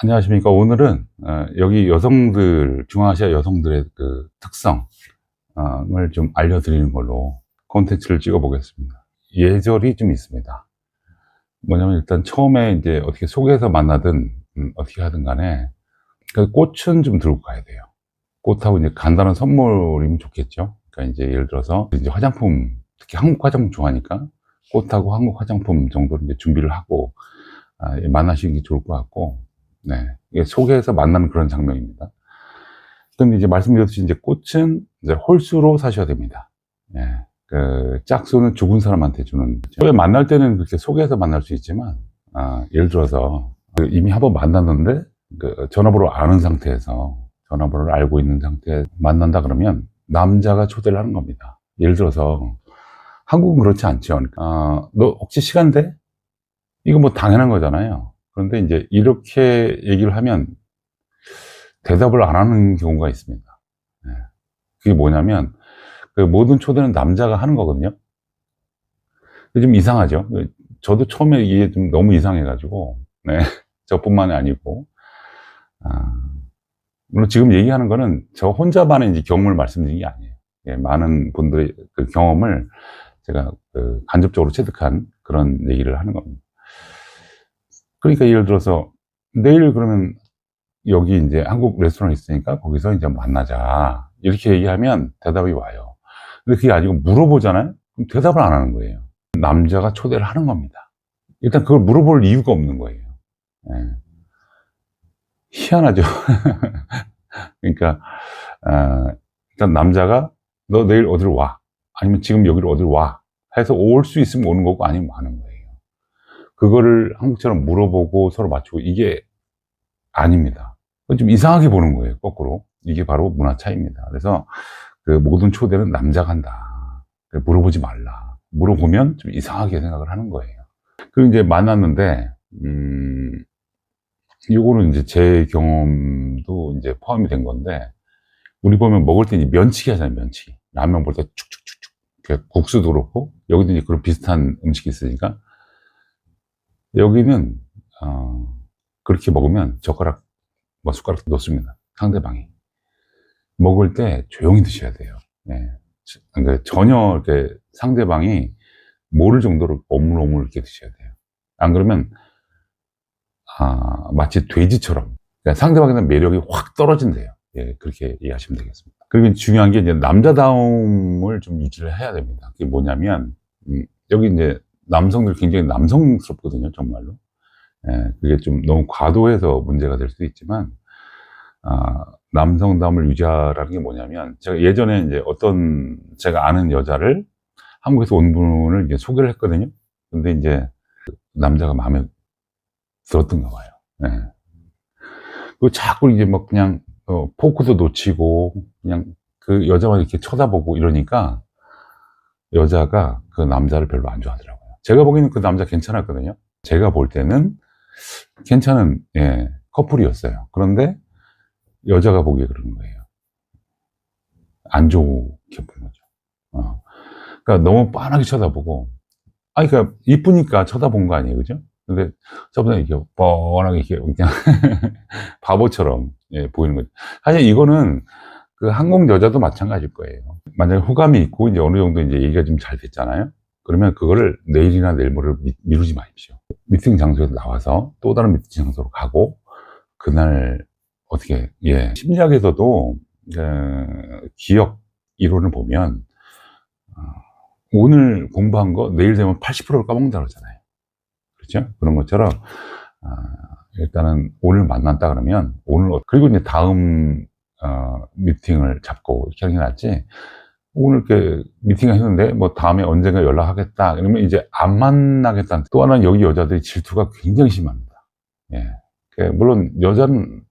안녕하십니까. 오늘은 여기 여성들, 중앙아시아 여성들의 그 특성을 좀 알려드리는 걸로 콘텐츠를 찍어 보겠습니다. 예절이 좀 있습니다. 뭐냐면 일단 처음에 이제 어떻게 속에서 만나든 어떻게 하든 간에 그 꽃은 좀 들고 가야 돼요. 꽃하고 이제 간단한 선물이면 좋겠죠. 그러니까 이제 예를 들어서 이제 화장품, 특히 한국 화장품 좋아하니까 꽃하고 한국 화장품 정도를 이제 준비를 하고 만나시는 게 좋을 것 같고, 네. 이게 속에서 만나는 그런 장면입니다. 근데 이제 말씀드렸듯이 이제 꽃은 이제 홀수로 사셔야 됩니다. 예. 그 짝수는 죽은 사람한테 주는 거죠. 만날 때는 그렇게 속에서 만날 수 있지만, 예를 들어서 그 이미 한번 만났는데 그 전화번호를 아는 상태에서 전화번호를 알고 있는 상태에 만난다 그러면 남자가 초대를 하는 겁니다. 예를 들어서 한국은 그렇지 않죠. 그러니까 너 혹시 시간 돼? 이거 뭐 당연한 거잖아요. 그런데 이제 이렇게 얘기를 하면 대답을 안 하는 경우가 있습니다. 네. 그게 뭐냐면, 그 모든 초대는 남자가 하는 거거든요. 좀 이상하죠. 저도 처음에 이게 좀 너무 이상해가지고, 네. 저뿐만이 아니고, 물론 지금 얘기하는 거는 저 혼자만의 이제 경험을 말씀드린 게 아니에요. 예, 많은 분들의 그 경험을 제가 그 간접적으로 체득한 그런 얘기를 하는 겁니다. 그러니까 예를 들어서 내일 그러면 여기 이제 한국 레스토랑 있으니까 거기서 이제 만나자. 이렇게 얘기하면 대답이 와요. 근데 그게 아니고 물어보잖아요? 그럼 대답을 안 하는 거예요. 남자가 초대를 하는 겁니다. 일단 그걸 물어볼 이유가 없는 거예요. 예. 희한하죠. 그러니까, 일단 남자가 너 내일 어디로 와. 아니면 지금 여기로 어디로 와. 해서 올 수 있으면 오는 거고 아니면 마는 거예요. 그거를 한국처럼 물어보고 서로 맞추고 이게 아닙니다. 좀 이상하게 보는 거예요, 거꾸로. 이게 바로 문화 차이입니다. 그래서 그 모든 초대는 남자가 한다. 물어보지 말라. 물어보면 좀 이상하게 생각을 하는 거예요. 그리고 이제 만났는데, 요거는 이제 제 경험도 이제 포함이 된 건데, 우리 보면 먹을 때 이제 면치기 하잖아요, 면치기. 라면 볼 때 축축축축. 국수도 그렇고, 여기도 이제 그런 비슷한 음식이 있으니까, 여기는, 그렇게 먹으면 젓가락, 숟가락 놓습니다. 상대방이. 먹을 때 조용히 드셔야 돼요. 예. 그러니까 전혀 이렇게 상대방이 모를 정도로 오물오물 이렇게 드셔야 돼요. 안 그러면, 마치 돼지처럼. 그러니까 상대방에 대한 매력이 확 떨어진대요. 예, 그렇게 이해하시면 되겠습니다. 그리고 중요한 게 이제 남자다움을 좀 유지를 해야 됩니다. 그게 뭐냐면, 여기 이제 남성들 굉장히 남성스럽거든요, 정말로. 예, 그게 좀 너무 과도해서 문제가 될 수도 있지만, 남성다움을 유지하라는 게 뭐냐면, 제가 예전에 이제 제가 아는 여자를 한국에서 온 분을 이제 소개를 했거든요. 근데 이제 남자가 마음에 들었던가 봐요. 네. 그 자꾸 이제 막 그냥, 포크도 놓치고, 그냥 그 여자만 이렇게 쳐다보고 이러니까 여자가 그 남자를 별로 안 좋아하더라고요. 제가 보기에는 그 남자 괜찮았거든요. 제가 볼 때는 괜찮은, 예, 커플이었어요. 그런데 여자가 보기에 그러는 거예요. 안 좋게 본 거죠. 그러니까 너무 빤하게 쳐다보고, 그러니까 이쁘니까 쳐다본 거 아니에요, 그죠? 근데 저보다 이렇게 뻔하게 이렇게 그냥 바보처럼 예, 보이는 거죠. 사실 이거는 그 한국 여자도 마찬가지일 거예요. 만약에 호감이 있고 이제 어느 정도 이제 얘기가 좀 잘 됐잖아요. 그러면 그거를 내일이나 내일 모레 미루지 마십시오. 미팅 장소에서 나와서 또 다른 미팅 장소로 가고 그날 어떻게, 예. 심리학에서도, 기억 이론을 보면, 오늘 공부한 거 내일 되면 80%를 까먹는다 그러잖아요. 그렇죠? 그런 것처럼, 일단은 오늘 만났다 그러면, 그리고 이제 다음, 미팅을 잡고 이렇게 하는 게 낫지, 오늘 이렇게 미팅을 했는데, 뭐 다음에 언젠가 연락하겠다. 그러면 이제 안 만나겠다는, 또 하나는 여기 여자들이 질투가 굉장히 심합니다. 예. 물론 여자는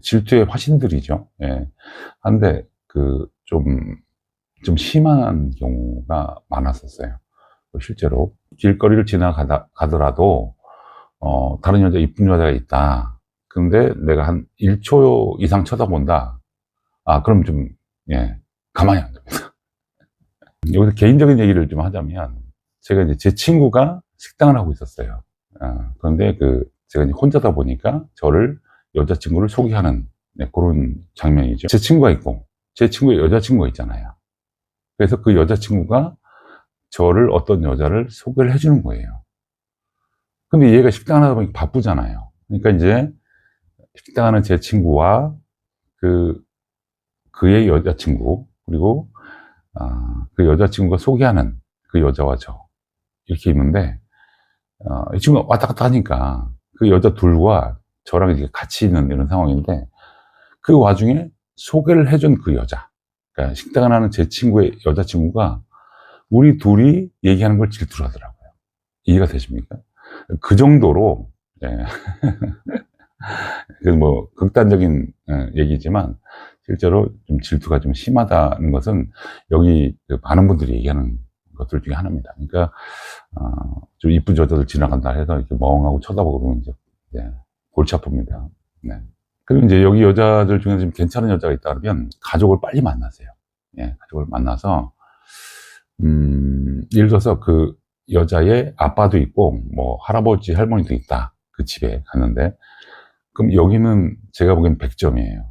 질투의 화신들이죠. 예. 한데, 좀 심한 경우가 많았었어요. 실제로. 길거리를 지나가더라도, 다른 여자, 이쁜 여자가 있다. 근데 내가 한 1초 이상 쳐다본다. 그럼 좀, 예, 가만히 안 됩니다. 여기서 개인적인 얘기를 좀 하자면, 제가 이제 제 친구가 식당을 하고 있었어요. 그런데 제가 이제 혼자다 보니까 저를 여자친구를 소개하는 그런 장면이죠. 제 친구가 있고 제 친구의 여자친구가 있잖아요. 그래서 그 여자친구가 저를 어떤 여자를 소개를 해주는 거예요. 근데 얘가 식당 하다 보니까 바쁘잖아요. 그러니까 이제 식당 하는 제 친구와 그의 여자친구, 그리고 그 여자친구가 소개하는 그 여자와 저 이렇게 있는데 이 친구가 왔다 갔다 하니까 그 여자 둘과 저랑 이렇게 같이 있는 이런 상황인데 그 와중에 소개를 해준 그 여자, 그러니까 식당을 하는 제 친구의 여자친구가 우리 둘이 얘기하는 걸 질투를 하더라고요. 이해가 되십니까? 그 정도로 그 뭐 극단적인 얘기지만 실제로 좀 질투가 좀 심하다는 것은 여기 많은 분들이 얘기하는 것들 중에 하나입니다. 그러니까 좀 이쁜 여자들 지나간다 해서 이렇게 멍하고 쳐다보고 그러면 이제 골치 아픕니다. 네. 그리고 이제 여기 여자들 중에 좀 괜찮은 여자가 있다 그러면 가족을 빨리 만나세요. 예, 가족을 만나서 예를 들어서 그 여자의 아빠도 있고 뭐 할아버지 할머니도 있다. 그 집에 갔는데 그럼 여기는 제가 보기엔 100점이에요.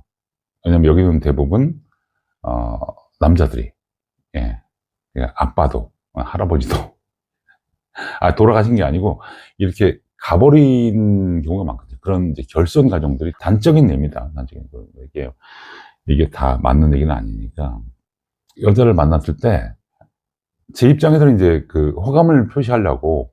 왜냐면 여기는 대부분 남자들이, 예, 아빠도 할아버지도 돌아가신 게 아니고 이렇게 가버린 경우가 많거든요. 그런 이제 결손 가정들이 단적인 예입니다. 단적인 얘기예요. 이게 다 맞는 얘기는 아니니까 여자를 만났을 때 제 입장에서는 이제 그 호감을 표시하려고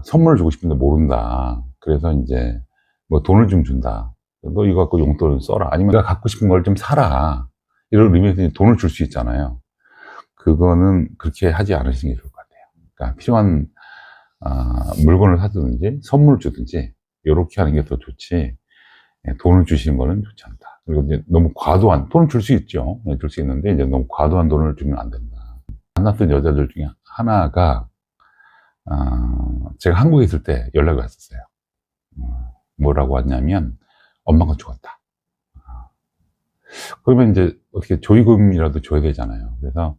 선물을 주고 싶은데 모른다. 그래서 이제 뭐 돈을 좀 준다. 너 이거 갖고 용돈을 써라. 아니면 내가 갖고 싶은 걸 좀 사라. 이런 의미에서 돈을 줄 수 있잖아요. 그거는 그렇게 하지 않으시는 게 좋을 것 같아요. 그러니까 필요한 물건을 사주든지 선물을 주든지 이렇게 하는 게 더 좋지. 돈을 주시는 거는 좋지 않다. 그리고 이제 너무 과도한 돈을 줄 수 있죠. 줄 수 있는데 이제 너무 과도한 돈을 주면 안 된다. 만났던 여자들 중에 하나가 제가 한국에 있을 때 연락이 왔었어요. 뭐라고 왔냐면 엄마가 죽었다. 그러면 이제 어떻게 조의금이라도 줘야 되잖아요. 그래서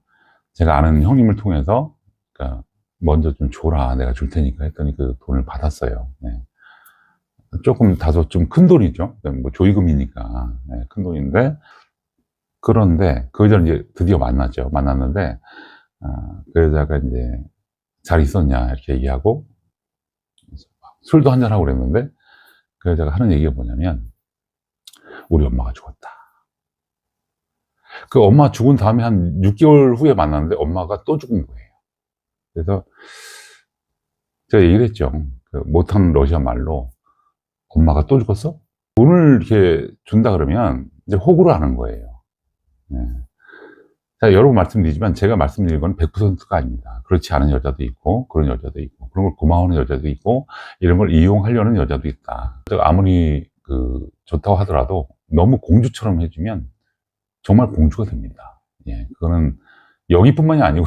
제가 아는 형님을 통해서 그러니까 먼저 좀 줘라, 내가 줄 테니까 했더니 그 돈을 받았어요. 네. 조금 다소 좀 큰 돈이죠. 뭐 조의금이니까 네, 큰 돈인데 그런데 그 여자를 이제 드디어 만났죠. 만났는데 그 여자가 이제 잘 있었냐 이렇게 얘기하고 술도 한잔하고 그랬는데 그 여자가 하는 얘기가 뭐냐면 우리 엄마가 죽었다. 그 엄마 죽은 다음에 한 6개월 후에 만났는데 엄마가 또 죽은 거예요. 그래서 제가 얘기를 했죠. 그 못하는 러시아 말로 엄마가 또 죽었어? 돈을 이렇게 준다 그러면 이제 호구를 하는 거예요. 네. 자, 여러 번 말씀드리지만 제가 말씀드리는 건 100%가 아닙니다. 그렇지 않은 여자도 있고 그런 여자도 있고 그런 걸 고마워하는 여자도 있고 이런 걸 이용하려는 여자도 있다. 아무리 좋다고 하더라도 너무 공주처럼 해주면 정말 공주가 됩니다. 예, 그거는 여기뿐만이 아니고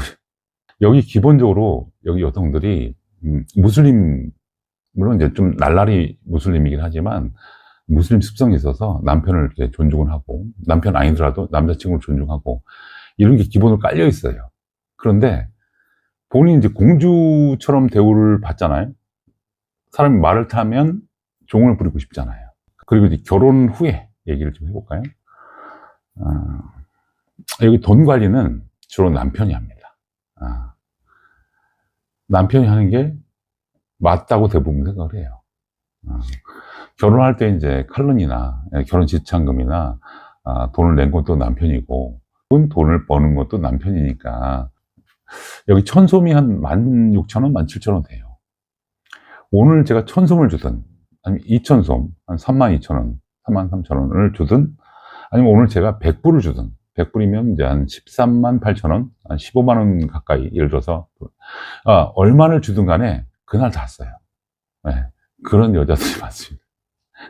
여기 기본적으로 여기 여성들이 무슬림 물론 이제 좀 날라리 무슬림이긴 하지만 무슬림 습성이 있어서 남편을 이렇게 존중을 하고 남편 아니더라도 남자친구를 존중하고 이런 게 기본으로 깔려 있어요. 그런데 본인이 이제 공주처럼 대우를 받잖아요. 사람이 말을 타면 종을 부리고 싶잖아요. 그리고 이제 결혼 후에 얘기를 좀 해볼까요? 여기 돈 관리는 주로 남편이 합니다. 남편이 하는 게 맞다고 대부분 생각을 해요. 결혼할 때 이제 칼론이나 결혼 지참금이나 돈을 낸 것도 남편이고 돈을 버는 것도 남편이니까 여기 천솜이 한 16,000원, 17,000원 돼요. 오늘 제가 천솜을 주든 아니면 2,000솜, 한 32,000원, 33,000원을 주든 아니면 오늘 제가 100불을 주든 100불이면 이제 한 13만 8천원, 한 15만 원 가까이 예를 들어서 얼마를 주든 간에 그날 다 써요. 네, 그런 여자들이 많습니다.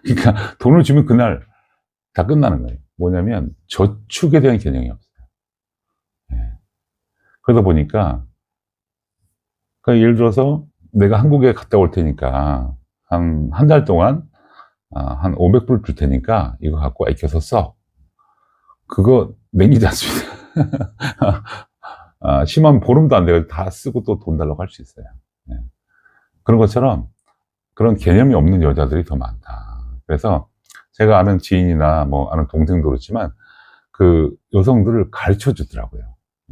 그러니까 돈을 주면 그날 다 끝나는 거예요. 뭐냐면 저축에 대한 개념이 없어요. 네. 그러다 보니까 그러니까 예를 들어서 내가 한국에 갔다 올 테니까 한 달 동안 한 500불 줄 테니까 이거 갖고 아껴서 써. 그거 냉기지 않습니다. 심하면 보름도 안 돼요. 다 쓰고 또 돈 달라고 할 수 있어요. 네. 그런 것처럼 그런 개념이 없는 여자들이 더 많다. 그래서 제가 아는 지인이나 뭐 아는 동생도 그렇지만 그 여성들을 가르쳐 주더라고요.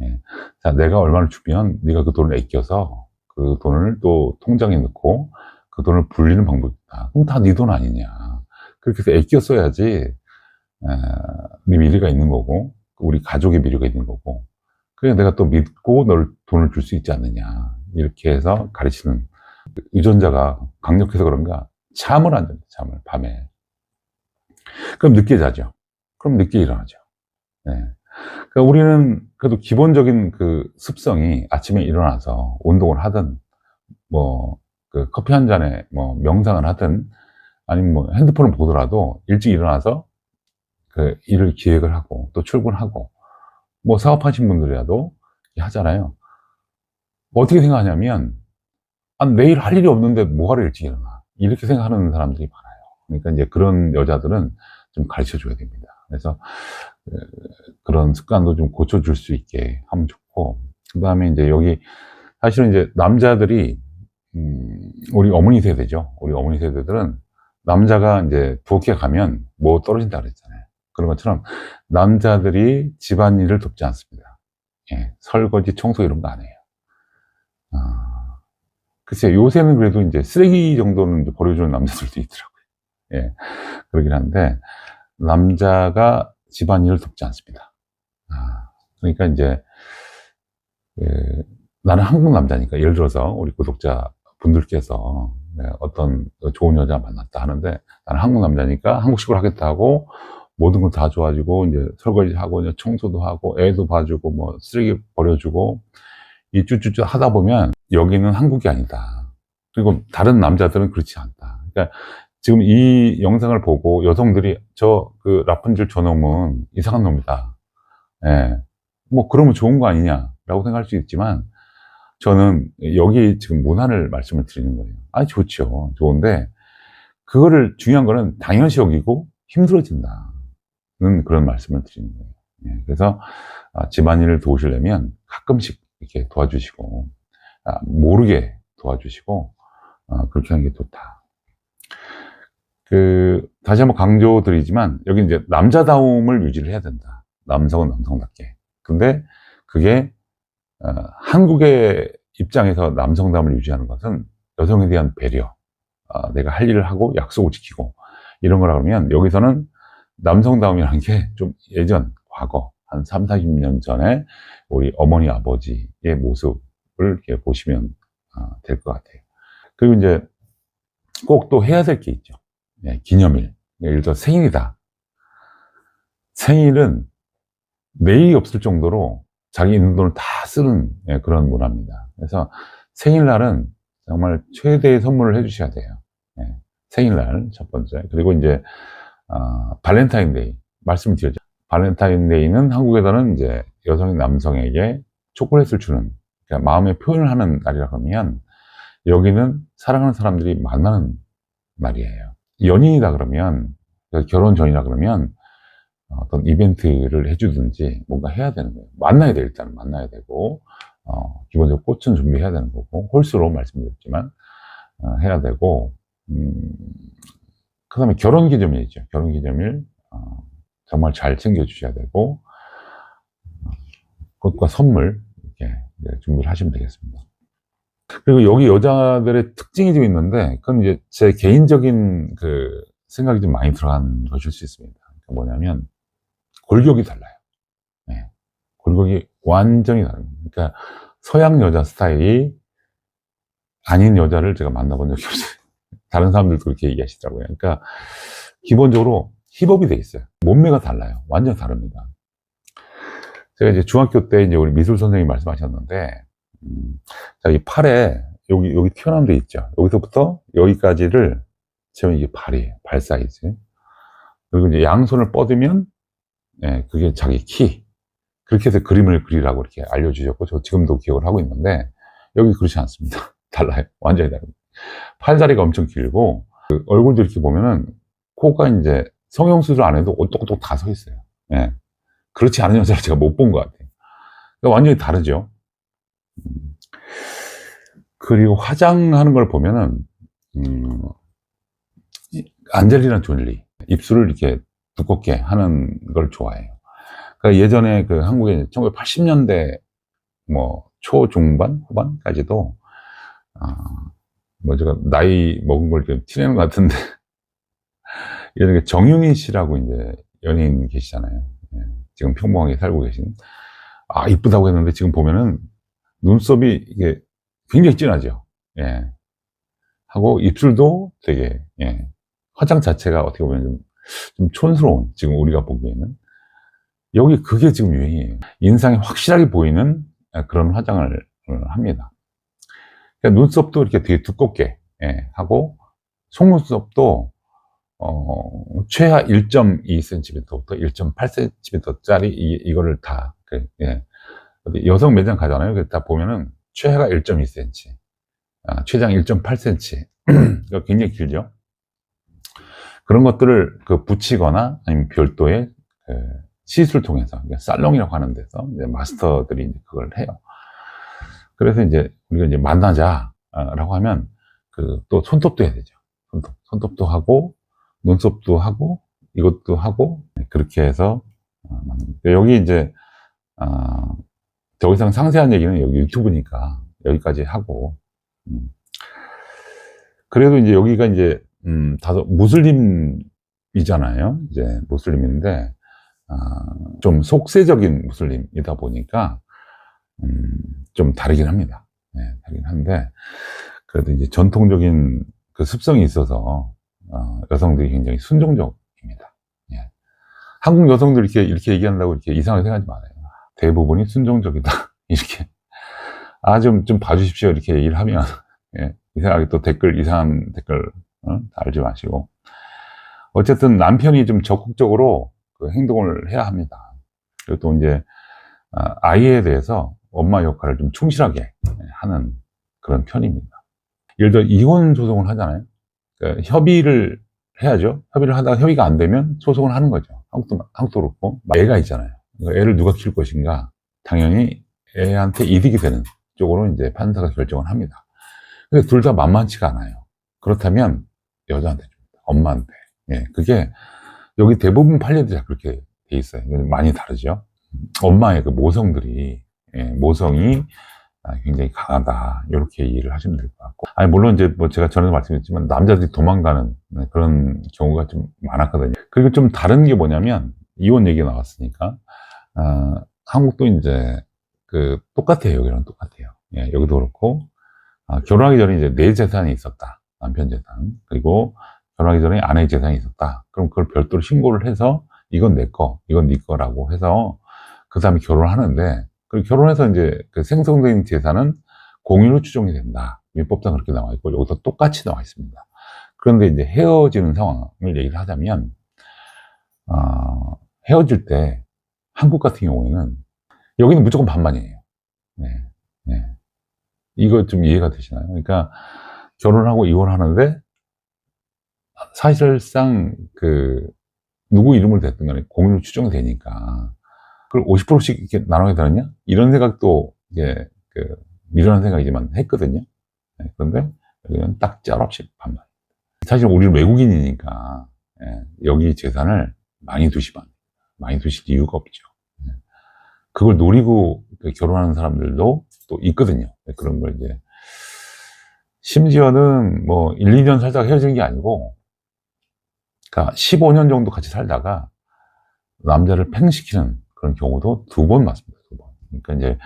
예. 자, 내가 얼마를 주면 네가 그 돈을 아껴서 그 돈을 또 통장에 넣고 그 돈을 불리는 방법이 있다. 그럼 다 네 돈 아니냐. 그렇게 해서 아껴 써야지 네 미래가 있는 거고 우리 가족의 미래가 있는 거고 그래 내가 또 믿고 널 돈을 줄 수 있지 않느냐. 이렇게 해서 가르치는 유전자가 강력해서 그런가 잠을 안 잡니다. 잠을 밤에. 그럼 늦게 자죠. 그럼 늦게 일어나죠. 네. 그러니까 우리는 그래도 기본적인 그 습성이 아침에 일어나서 운동을 하든 뭐 그 커피 한 잔에 뭐 명상을 하든 아니면 뭐 핸드폰을 보더라도 일찍 일어나서 그 일을 기획을 하고 또 출근하고 뭐 사업하신 분들이라도 하잖아요. 어떻게 생각하냐면 내일 할 일이 없는데 뭐하러 일찍 일어나 이렇게 생각하는 사람들이 많아요. 그러니까 이제 그런 여자들은 좀 가르쳐 줘야 됩니다. 그래서 그런 습관도 좀 고쳐줄 수 있게 하면 좋고 그 다음에 이제 여기 사실은 이제 남자들이 우리 어머니 세대죠. 우리 어머니 세대들은 남자가 이제 부엌에 가면 뭐 떨어진다 그랬잖아요. 그런 것처럼 남자들이 집안일을 돕지 않습니다. 예, 설거지, 청소 이런 거 안 해요. 글쎄요, 요새는 그래도 이제 쓰레기 정도는 이제 버려주는 남자들도 있더라고요. 예, 그러긴 한데, 남자가 집안일을 돕지 않습니다. 그러니까 이제, 나는 한국 남자니까, 예를 들어서 우리 구독자 분들께서 어떤 좋은 여자 만났다 하는데, 나는 한국 남자니까 한국식으로 하겠다 하고, 모든 걸 다 좋아지고, 이제 설거지 하고, 이제 청소도 하고, 애도 봐주고, 뭐, 쓰레기 버려주고, 이 쭈쭈쭈 하다 보면, 여기는 한국이 아니다. 그리고 다른 남자들은 그렇지 않다. 그러니까 지금 이 영상을 보고 여성들이 그 라푼젤 저놈은 이상한 놈이다. 예. 뭐 그러면 좋은 거 아니냐라고 생각할 수 있지만 저는 여기 지금 문화를 말씀을 드리는 거예요. 좋죠. 좋은데 그거를 중요한 거는 당연시 여기고 힘들어진다는 그런 말씀을 드리는 거예요. 예. 그래서 집안일을 도우시려면 가끔씩 이렇게 도와주시고 모르게 도와주시고 그렇게 하는 게 좋다. 다시 한번 강조드리지만 여기 이제 남자다움을 유지를 해야 된다. 남성은 남성답게. 근데 그게 한국의 입장에서 남성다움을 유지하는 것은 여성에 대한 배려, 내가 할 일을 하고 약속을 지키고 이런 거라 그러면 여기서는 남성다움이라는 게 좀 예전 과거 한 3, 40년 전에 우리 어머니 아버지의 모습을 이렇게 보시면 될 것 같아요. 그리고 이제 꼭 또 해야 될 게 있죠. 예, 기념일. 예를 들어 생일이다. 생일은 매일이 없을 정도로 자기 있는 돈을 다 쓰는 그런 문화입니다. 그래서 생일날은 정말 최대의 선물을 해주셔야 돼요. 예, 생일날 첫 번째. 그리고 이제 발렌타인데이 말씀을 드렸죠. 발렌타인데이는 한국에서는 이제 여성이 남성에게 초콜릿을 주는 그러니까 마음의 표현을 하는 날이라 그러면 여기는 사랑하는 사람들이 만나는 날이에요. 연인이다 그러면 결혼 전이라 그러면 어떤 이벤트를 해주든지 뭔가 해야 되는 거예요. 만나야 돼 일단 만나야 되고 기본적으로 꽃은 준비해야 되는 거고 홀수로 말씀드렸지만 해야 되고 그 다음에 결혼기념일이죠. 결혼기념일 정말 잘 챙겨주셔야 되고 꽃과 선물 이렇게 준비를 하시면 되겠습니다. 그리고 여기 여자들의 특징이 좀 있는데 그건 이제 제 개인적인 그 생각이 좀 많이 들어간 것일 수 있습니다. 그러니까 뭐냐면 골격이 달라요. 네. 골격이 완전히 다릅니다. 그러니까 서양 여자 스타일이 아닌 여자를 제가 만나본 적이 없어요. 다른 사람들도 그렇게 얘기하시더라고요. 그러니까 기본적으로 힙업이 돼 있어요. 몸매가 달라요. 완전 다릅니다. 제가 이제 중학교 때 이제 우리 미술 선생님이 말씀하셨는데, 자, 이 팔에 여기 튀어나온 데 있죠. 여기서부터 여기까지를 재면 이게 발이에요. 발 사이즈. 그리고 이제 양손을 뻗으면, 그게 자기 키. 그렇게 해서 그림을 그리라고 이렇게 알려주셨고, 저 지금도 기억을 하고 있는데, 여기 그렇지 않습니다. 달라요. 완전히 다릅니다. 팔다리가 엄청 길고, 그 얼굴도 이렇게 보면은, 코가 이제 성형수술 안 해도 오똑오똑 다 서 있어요. 예. 그렇지 않은 여자를 제가 못 본 것 같아요. 그러니까 완전히 다르죠. 그리고 화장하는 걸 보면은, 안젤리나 졸리 입술을 이렇게 두껍게 하는 걸 좋아해요. 그러니까 예전에 그 한국에 1980년대 뭐 초중반 후반까지도 뭐 제가 나이 먹은 걸 좀 티내는 것 같은데 예전에 정윤희 씨라고 이제 연예인 계시잖아요. 예, 지금 평범하게 살고 계신 이쁘다고 했는데 지금 보면은 눈썹이 이게 굉장히 진하죠. 예. 하고 입술도 되게 화장 자체가 어떻게 보면 좀 촌스러운, 지금 우리가 보기에는 여기 그게 지금 유행이에요. 인상이 확실하게 보이는 그런 화장을 합니다. 그러니까 눈썹도 이렇게 되게 두껍게 하고 속눈썹도 최하 1.2cm부터 1.8cm짜리 이거를 다 여성 매장 가잖아요. 그래서 다 보면은 최하가 1.2cm, 최장 1.8cm. 굉장히 길죠. 그런 것들을 붙이거나 아니면 별도의 시술 통해서, 살롱이라고 하는 데서 이제 마스터들이 이제 그걸 해요. 그래서 이제 우리가 이제 만나자라고 하면 또 손톱도 해야 되죠. 손톱도 하고 눈썹도 하고 이것도 하고 그렇게 해서 여기 이제 더 이상 상세한 얘기는 여기 유튜브니까 여기까지 하고 그래도 이제 여기가 이제 다소 무슬림이잖아요. 이제 무슬림인데 좀 속세적인 무슬림이다 보니까 좀 다르긴 합니다. 다르긴 한데 그래도 이제 전통적인 그 습성이 있어서 여성들이 굉장히 순종적입니다. 한국 여성들 이렇게 얘기한다고 이렇게 이상하게 생각하지 말아요. 대부분이 순종적이다. 이렇게 좀 봐주십시오. 이렇게 얘기를 하면 이상하게 또 이상한 댓글 달지 마시고 어쨌든 남편이 좀 적극적으로 그 행동을 해야 합니다. 그리고 또 이제 아이에 대해서 엄마 역할을 좀 충실하게 하는 그런 편입니다. 예를 들어 이혼 소송을 하잖아요. 그러니까 협의를 해야죠. 협의를 하다가 협의가 안 되면 소송을 하는 거죠. 한국도 그렇고 애가 있잖아요. 애를 누가 키울 것인가 당연히 애한테 이득이 되는 쪽으로 이제 판사가 결정을 합니다. 근데 둘 다 만만치가 않아요. 그렇다면 여자한테 줍니다. 엄마한테. 그게 여기 대부분 판례들이 다 그렇게 돼 있어요. 많이 다르죠. 엄마의 그 모성이 굉장히 강하다. 이렇게 이해를 하시면 될 것 같고. 물론 이제 뭐 제가 전에도 말씀드렸지만 남자들이 도망가는 그런 경우가 좀 많았거든요. 그리고 좀 다른 게 뭐냐면 이혼 얘기가 나왔으니까 한국도 이제 똑같아요. 여기랑 똑같아요. 여기도 그렇고 결혼하기 전에 이제 내 재산이 있었다. 남편 재산. 그리고 결혼하기 전에 아내 재산이 있었다. 그럼 그걸 별도로 신고를 해서 이건 내 거, 이건 네 거라고 해서 그 다음에 결혼을 하는데 그리고 결혼해서 이제 그 생성된 재산은 공유로 추정이 된다. 민법상 그렇게 나와 있고 여기서 똑같이 나와 있습니다. 그런데 이제 헤어지는 상황을 얘기를 하자면 헤어질 때 한국 같은 경우에는 여기는 무조건 반반이에요. 이거 좀 이해가 되시나요? 그러니까 결혼하고 이혼하는데 사실상 누구 이름을 댔든 간에 공유로 추정이 되니까 그걸 50%씩 이렇게 나눠야 되느냐? 이런 생각도 이게 미련한 생각이지만 했거든요. 그런데 여기는 딱 짤없이 반반. 사실 우리는 외국인이니까 여기 재산을 많이 두시면 안 돼요. 많이 두실 이유가 없죠. 그걸 노리고 결혼하는 사람들도 또 있거든요. 그런 걸 이제 심지어는 뭐 1, 2년 살다가 헤어지는 게 아니고 그러니까 15년 정도 같이 살다가 남자를 팽시키는 그런 경우도 2번 맞습니다. 2번. 그러니까 이제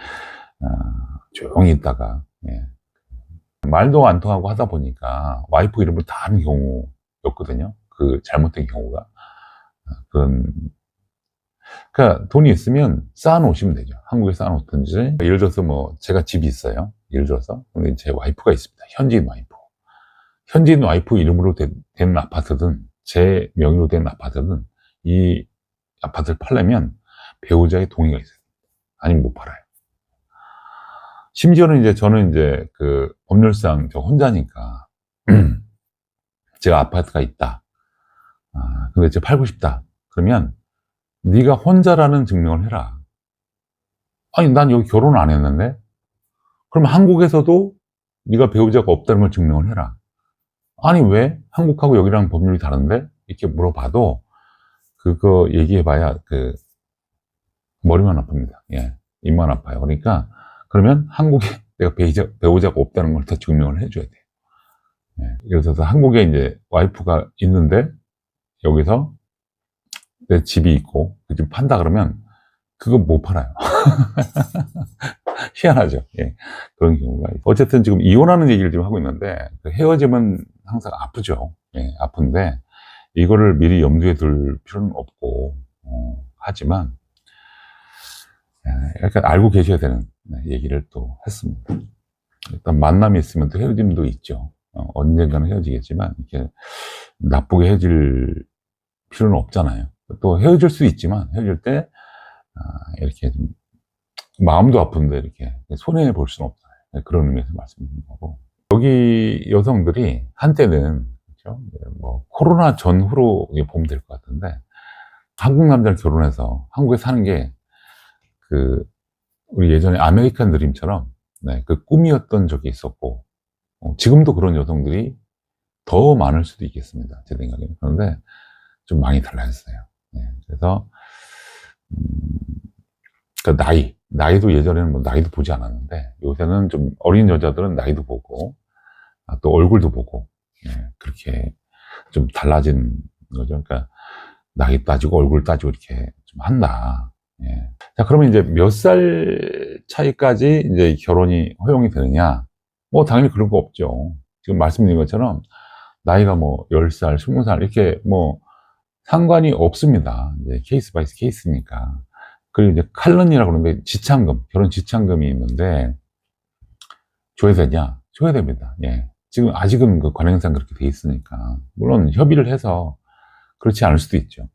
조용히 있다가 말도 안 통하고 하다 보니까 와이프 이름을 다 하는 경우였거든요. 그 잘못된 경우가. 그러니까 돈이 있으면 쌓아놓으시면 되죠. 한국에 쌓아놓든지. 예를 들어서 뭐 제가 집이 있어요. 예를 들어서. 근데 제 와이프가 있습니다. 현지인 와이프. 현지인 와이프 이름으로 된 아파트든 제 명의로 된 아파트든 이 아파트를 팔려면 배우자의 동의가 있어요. 아니면 못 팔아요. 심지어는 이제 저는 이제 법률상 저 혼자니까 제가 아파트가 있다. 근데 제가 팔고 싶다. 그러면 네가 혼자라는 증명을 해라. 아니 난 여기 결혼 안 했는데? 그럼 한국에서도 네가 배우자가 없다는 걸 증명을 해라. 아니, 왜? 한국하고 여기랑 법률이 다른데? 이렇게 물어봐도, 그거 얘기해봐야, 머리만 아픕니다. 예. 입만 아파요. 그러니까, 그러면 한국에 내가 배우자가 없다는 걸 더 증명을 해줘야 돼요. 예. 예를 들어서 한국에 이제 와이프가 있는데, 여기서 내 집이 있고, 그 집 판다 그러면, 그거 못 팔아요. 희한하죠. 예. 그런 경우가 있어요. 어쨌든 지금 이혼하는 얘기를 지금 하고 있는데, 그 헤어짐은 항상 아프죠. 예, 아픈데, 이거를 미리 염두에 둘 필요는 없고, 하지만, 약간 알고 계셔야 되는 얘기를 또 했습니다. 일단 만남이 있으면 또 헤어짐도 있죠. 언젠가는 헤어지겠지만, 이렇게 나쁘게 헤어질 필요는 없잖아요. 또 헤어질 수 있지만, 헤어질 때, 이렇게 좀 마음도 아픈데 이렇게 손해 볼 수는 없잖아요. 그런 의미에서 말씀드린 거고. 여기 여성들이 한때는, 그렇죠? 뭐 코로나 전후로 보면 될 것 같은데, 한국 남자를 결혼해서 한국에 사는 게 우리 예전에 아메리칸 드림처럼 그 꿈이었던 적이 있었고, 지금도 그런 여성들이 더 많을 수도 있겠습니다. 제 생각에는. 그런데 좀 많이 달라졌어요. 그래서 그러니까 나이도 예전에는 뭐 나이도 보지 않았는데, 요새는 좀 어린 여자들은 나이도 보고, 또 얼굴도 보고, 그렇게 좀 달라진 거죠. 그러니까 나이 따지고 얼굴 따지고 이렇게 좀 한다. 자, 그러면 이제 몇 살 차이까지 이제 결혼이 허용이 되느냐? 뭐 당연히 그런 거 없죠. 지금 말씀드린 것처럼 나이가 뭐 10살, 20살 이렇게 뭐 상관이 없습니다. 이제 케이스 바이 케이스니까. 그리고 이제 칼런이라고 그러는데 지참금, 결혼 지참금이 있는데 줘야 되냐? 줘야 됩니다. 예. 지금 아직은 그 관행상 그렇게 돼 있으니까. 물론 협의를 해서 그렇지 않을 수도 있죠.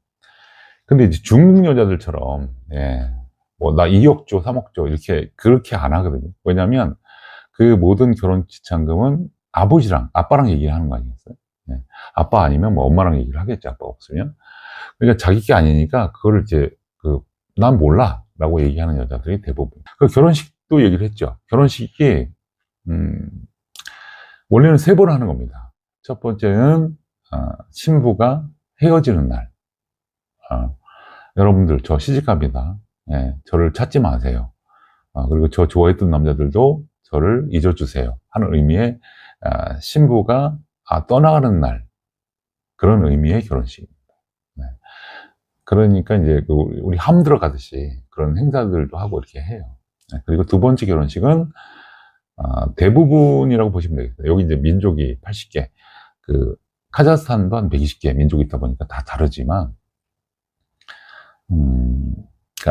근데 이제 중국 여자들처럼, 뭐 나 2억 줘, 3억 줘 이렇게 그렇게 안 하거든요. 왜냐면 그 모든 결혼 지참금은 아빠랑 얘기를 하는 거 아니겠어요? 아빠 아니면 뭐 엄마랑 얘기를 하겠지, 아빠 없으면. 그러니까 자기 게 아니니까 그거를 이제 난 몰라 라고 얘기하는 여자들이 대부분. 그 결혼식도 얘기를 했죠. 결혼식이 원래는 3번 하는 겁니다. 첫 번째는 신부가 헤어지는 날. 여러분들 저 시집갑니다. 저를 찾지 마세요. 그리고 저 좋아했던 남자들도 저를 잊어주세요 하는 의미의 신부가 떠나가는 날, 그런 의미의 결혼식입니다. 그러니까 이제 우리 함 들어가듯이 그런 행사들도 하고 이렇게 해요. 그리고 두 번째 결혼식은 대부분이라고 보시면 되겠어요. 여기 이제 민족이 80개, 카자흐스탄도 한 120개 민족이 있다 보니까 다 다르지만,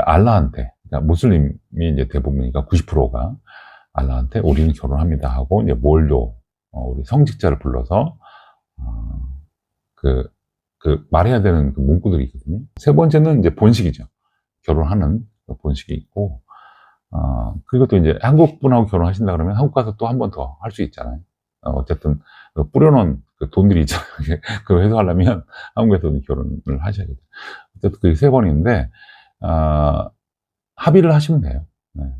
알라한테, 그러니까 무슬림이 이제 대부분이니까 90%가 알라한테 우리는 결혼합니다 하고, 이제 몰도, 우리 성직자를 불러서, 말해야 되는 그 문구들이 있거든요. 세 번째는 이제 본식이죠. 결혼하는 본식이 있고, 그리고 또 이제 한국 분하고 결혼하신다 그러면 한국 가서 또 한 번 더 할 수 있잖아요. 어쨌든 뿌려놓은 그 돈들이 있잖아요. 그거 해소하려면 한국에서도 결혼을 하셔야겠죠. 어쨌든 그게 3번인데, 합의를 하시면 돼요.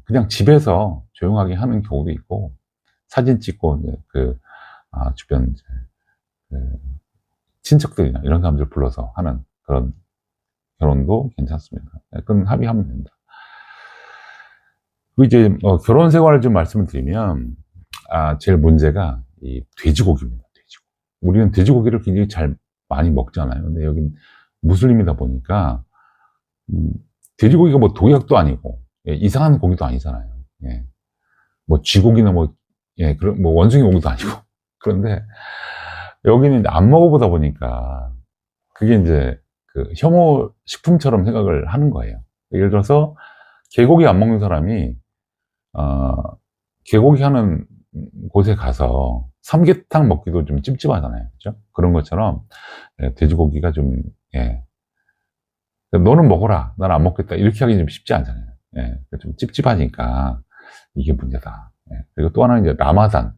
그냥 집에서 조용하게 하는 경우도 있고, 사진 찍고, 이제 주변, 이제 친척들이나 이런 사람들 불러서 하는 그런 결혼도 괜찮습니다. 그건 합의하면 됩니다. 그리고 이제 결혼 생활을 좀 말씀을 드리면, 제일 문제가 이 돼지고기입니다. 돼지고기. 우리는 돼지고기를 굉장히 많이 먹잖아요. 근데 여긴 무슬림이다 보니까 돼지고기가 뭐 독약도 아니고 이상한 고기도 아니잖아요. 뭐 쥐고기나 뭐 원숭이 고기도 아니고. 그런데 여기는 안 먹어보다 보니까 그게 이제 혐오 식품처럼 생각을 하는 거예요. 예를 들어서 개고기 안 먹는 사람이 개고기 하는 곳에 가서 삼계탕 먹기도 좀 찝찝하잖아요. 그죠? 그런 것처럼 돼지고기가 좀 너는 먹어라, 난 안 먹겠다 이렇게 하기 좀 쉽지 않잖아요. 좀 찝찝하니까 이게 문제다. 그리고 또 하나는 이제 라마단.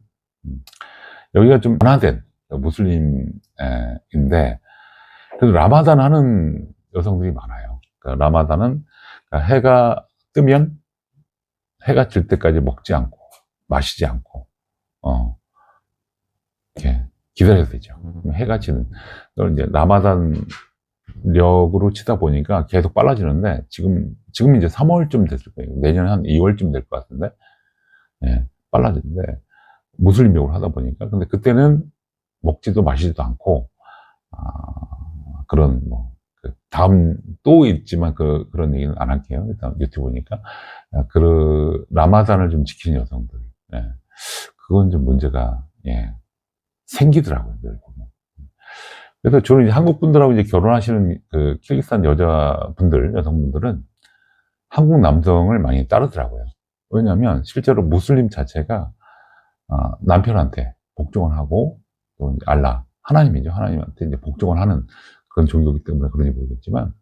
여기가 좀 문화된 무슬림인데, 그래도 라마단 하는 여성들이 많아요. 그러니까 라마단은 해가 뜨면 해가 질 때까지 먹지 않고 마시지 않고 이렇게 기다려야 되죠. 해가 지는. 이제 라마단력으로 치다 보니까 계속 빨라지는데, 지금 이제 3월쯤 됐을 거예요. 내년 한 2월쯤 될 것 같은데, 예, 빨라지는데, 무슬림력으로 하다 보니까. 근데 그때는 먹지도 마시지도 않고, 그런, 다음 또 있지만 그런 얘기는 안 할게요. 일단 유튜브 보니까. 라마단을 좀 지키는 여성들. 예, 그건 좀 문제가, 예, 생기더라고요, 늘 보면. 그래서 저는 이제 한국 분들하고 이제 결혼하시는 키르기스탄 여성분들은 한국 남성을 많이 따르더라고요. 왜냐면 실제로 무슬림 자체가 남편한테 복종을 하고, 또 이제 알라, 하나님이죠. 하나님한테 이제 복종을 하는 그런 종교이기 때문에 그런지 모르겠지만,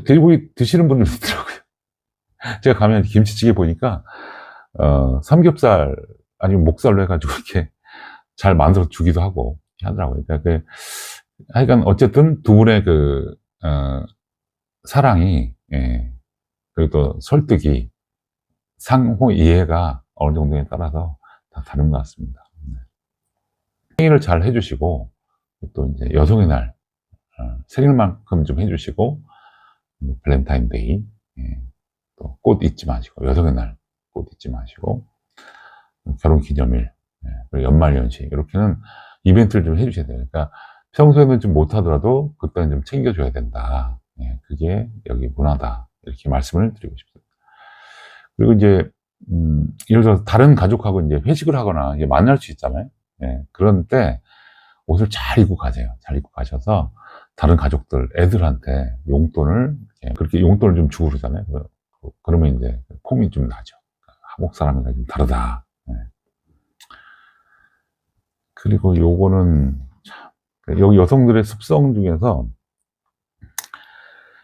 돼지고기 드시는 분들 있더라고요. 제가 가면 김치찌개 보니까, 삼겹살, 아니면 목살로 해가지고 이렇게 잘 만들어 주기도 하고 하더라고요. 그러니까 하여간 어쨌든 두 분의 사랑이, 예, 그리고 또 설득이, 상호 이해가 어느 정도에 따라서 다 다른 것 같습니다. 생일을 잘 해주시고, 또 이제 여성의 날, 생일만큼 좀 해주시고, 발렌타인데이, 예, 또 꽃 잊지 마시고, 여성의 날 꽃 잊지 마시고, 결혼 기념일, 예, 그리고 연말연시, 이렇게는 이벤트를 좀 해주셔야 돼요. 그러니까 평소에는 좀 못하더라도 그때는 좀 챙겨줘야 된다. 예, 그게 여기 문화다. 이렇게 말씀을 드리고 싶습니다. 그리고 이제, 예를 들어서 다른 가족하고 이제 회식을 하거나 이제 만날 수 있잖아요. 예, 그런 때 옷을 잘 입고 가세요. 잘 입고 가셔서 다른 가족들, 애들한테 용돈을, 그렇게 용돈을 좀 주고 그러잖아요. 그러면 이제 폼이 좀 나죠. 한국 사람이랑 좀 다르다. 예. 그리고 요거는, 여기 여성들의 습성 중에서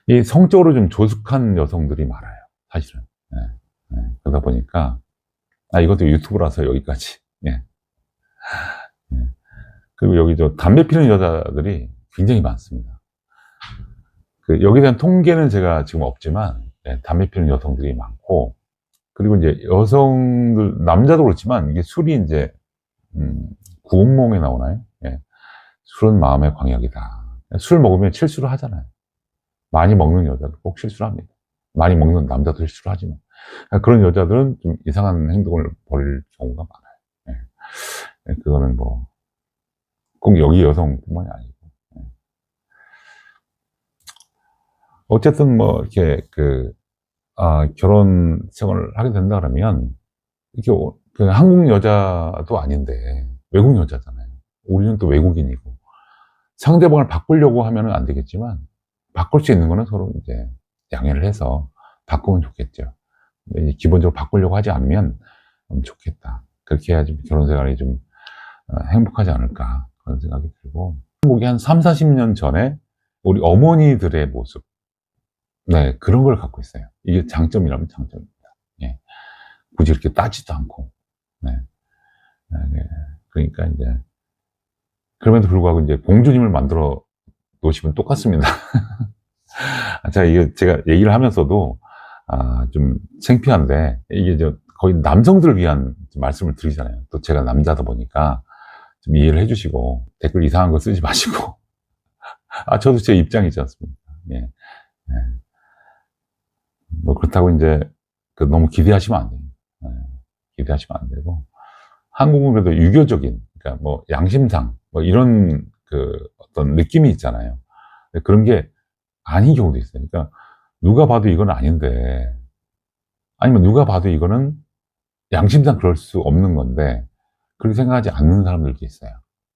이 성적으로 좀 조숙한 여성들이 많아요. 사실은. 예. 예. 그러다 보니까, 이것도 유튜브라서 여기까지. 예. 예. 그리고 여기 담배 피는 여자들이 굉장히 많습니다. 여기에 대한 통계는 제가 지금 없지만, 예, 담배 피는 여성들이 많고, 그리고 이제 여성들, 남자도 그렇지만, 이게 술이 이제, 구운몽에 나오나요? 예. 술은 마음의 광역이다. 술 먹으면 실수를 하잖아요. 많이 먹는 여자도 꼭 실수를 합니다. 많이 먹는 남자도 실수를 하지만. 그런 여자들은 좀 이상한 행동을 벌일 경우가 많아요. 예. 그거는 꼭 여기 여성뿐만이 아니고. 예. 어쨌든 이렇게 결혼 생활을 하게 된다 그러면, 이렇게 한국 여자도 아닌데, 외국 여자잖아요. 우리는 또 외국인이고. 상대방을 바꾸려고 하면은 안 되겠지만, 바꿀 수 있는 거는 서로 이제 양해를 해서 바꾸면 좋겠죠. 근데 이제 기본적으로 바꾸려고 하지 않으면 좋겠다. 그렇게 해야지 결혼 생활이 좀 행복하지 않을까. 그런 생각이 들고. 한국이 한 3, 40년 전에 우리 어머니들의 모습. 네, 그런 걸 갖고 있어요. 이게 장점이라면 장점입니다. 예. 굳이 이렇게 따지도 않고. 네. 그러니까 이제, 그럼에도 불구하고 이제 공주님을 만들어 놓으시면 똑같습니다. 제가 얘기를 하면서도, 좀 창피한데, 이게 거의 남성들을 위한 말씀을 드리잖아요. 또 제가 남자다 보니까 좀 이해를 해주시고, 댓글 이상한 거 쓰지 마시고. 저도 제 입장이지 않습니까? 예. 예. 그렇다고 이제, 너무 기대하시면 안 돼요. 예. 기대하시면 안 되고. 한국은 그래도 유교적인, 그러니까 양심상, 이런 어떤 느낌이 있잖아요. 그런 게 아닌 경우도 있어요. 그러니까 누가 봐도 이건 아닌데, 아니면 누가 봐도 이거는 양심상 그럴 수 없는 건데, 그렇게 생각하지 않는 사람들도 있어요.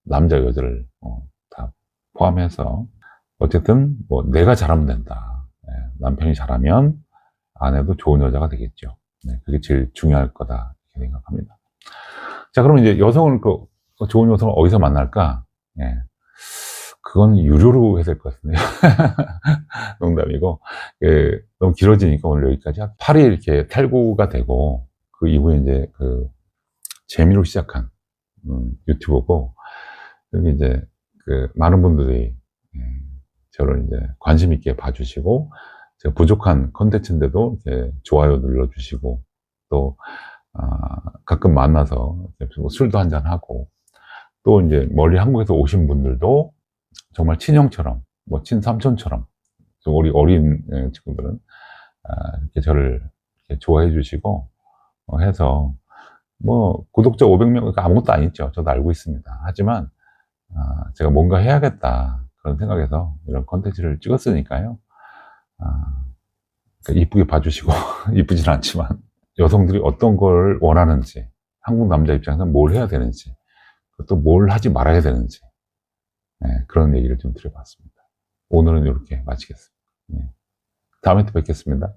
남자, 여자를 다 포함해서. 어쨌든 내가 잘하면 된다. 네, 남편이 잘하면 아내도 좋은 여자가 되겠죠. 네, 그게 제일 중요할 거다 이렇게 생각합니다. 자, 그러면 이제 여성을 좋은 여성을 어디서 만날까? 예. 그건 유료로 해야 될 것 같은데요. 농담이고. 너무 길어지니까 오늘 여기까지. 8일 이렇게 탈구가 되고, 그 이후에 이제 재미로 시작한, 유튜브고, 여기 이제 많은 분들이, 저를 이제 관심 있게 봐주시고, 제가 부족한 컨텐츠인데도 이렇게 좋아요 눌러주시고, 또, 가끔 만나서 술도 한잔하고, 또 이제 멀리 한국에서 오신 분들도 정말 친형처럼, 뭐 친삼촌처럼, 우리 어린 친구들은 이렇게 저를 이렇게 좋아해 주시고 해서 뭐 구독자 500명 아무것도 아니죠. 저도 알고 있습니다. 하지만 제가 뭔가 해야겠다 그런 생각에서 이런 컨텐츠를 찍었으니까요. 그러니까 이쁘게 봐주시고 이쁘진 않지만 여성들이 어떤 걸 원하는지, 한국 남자 입장에서 뭘 해야 되는지, 또 뭘 하지 말아야 되는지, 그런 얘기를 좀 드려봤습니다. 오늘은 이렇게 마치겠습니다. 다음에 또 뵙겠습니다.